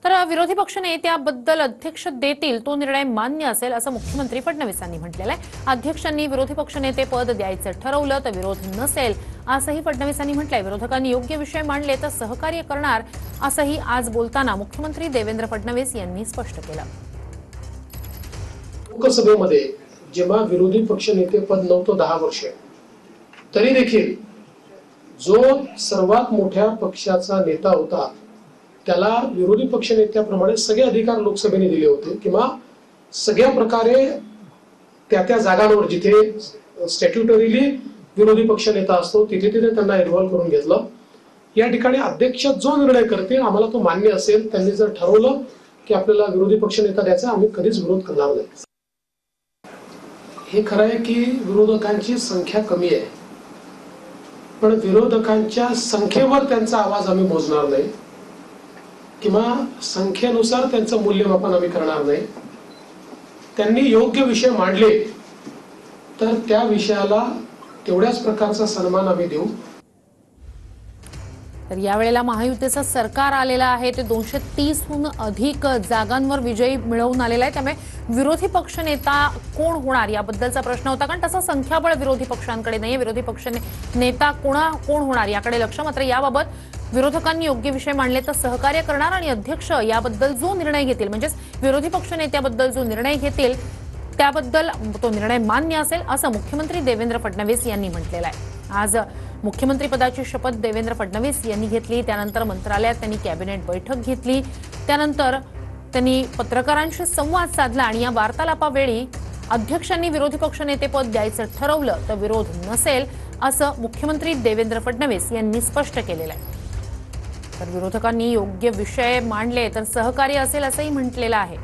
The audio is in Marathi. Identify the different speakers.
Speaker 1: तर विरोधी पक्ष नेत्याबद्दल अध्यक्ष देतील तो निर्णय मान्य असेल असं मुख्यमंत्री फडणवीसांनी म्हटलेलं आहे। अध्यक्षांनी विरोधी पक्ष नेते पद द्यायचं ठरवलं तर विरोध नसेल असंही फडणवीसांनी म्हटलंय। विरोधकांनी योग्य विषय मांडले तर सहकार्य करणार असंही आज बोलताना मुख्यमंत्री देवेंद्र फडणवीस यांनी स्पष्ट केलं।
Speaker 2: लोकसभेमध्ये जेव्हा विरोधी पक्ष नेते पद नव्हतं 10 वर्ष, तरी देखील जो सर्वात मोठ्या पक्षाचा नेता होता त्याला विरोधी पक्ष नेत्याप्रमाणे सगळे अधिकार लोकसभेने दिले होते किंवा सगळ्या प्रकारे त्या जागांवर जिथे स्टॅट्युटरीली विरोधी पक्ष नेता असतो तिथे त्यांना इन्व्हॉल्व करून घेतलं। या ठिकाणी अध्यक्ष जो निर्णय करतील आम्हाला तो मान्य असेल। त्यांनी जर ठरवलं की आपल्याला विरोधी पक्ष नेता द्यायचा, आम्ही कधीच विरोध करणार नाही। हे खरं आहे की विरोधकांची संख्या कमी आहे, पण विरोधकांच्या संख्येवर त्यांचा आवाज आम्ही मोजणार नाही किंवा संख्येनुसार त्यांचं मूल्यमापन आम्ही करणार नाही। त्यांनी योग्य विषय मांडले तर त्या विषयाला तेवढ्याच प्रकारचा सन्मान आम्ही देऊ।
Speaker 1: तर यावेळेला महायुतीचं सरकार आलेलं आहे, ते 230हून अधिक जागांवर विजयी मिळवून आलेला आहे। त्यामुळे विरोधी पक्ष नेता कोण होणार याबद्दलचा प्रश्न होता, कारण तसं संख्याबळ विरोधी पक्षांकडे नाहीये। विरोधी पक्ष नेता कोण होणार याकडे लक्ष। मात्र याबाबत विरोधकांनी योग्य विषय मांडले तर सहकार्य करणार आणि अध्यक्ष याबद्दल जो निर्णय घेतील, म्हणजेच विरोधी पक्ष नेत्याबद्दल जो निर्णय घेतील त्याबद्दल तो निर्णय मान्य असेल असं मुख्यमंत्री देवेंद्र फडणवीस यांनी म्हटलेलं आहे। आज मुख्यमंत्री पदाची शपथ देवेंद्र फडणवीस यांनी घेतली, त्यानंतर मंत्रालयात त्यांनी कॅबिनेट बैठक घेतली, त्यानंतर त्यांनी पत्रकारांशी संवाद साधला आणि या वार्तालापावेळी अध्यक्षांनी विरोधी पक्ष नेतेपद द्यायचं ठरवलं तर विरोध नसेल असं मुख्यमंत्री देवेंद्र फडणवीस यांनी स्पष्ट केलेलं आहे। तर विरोधकांनी योग्य विषय मांडले तर सहकार्य असेल असंही म्हटलेलं आहे।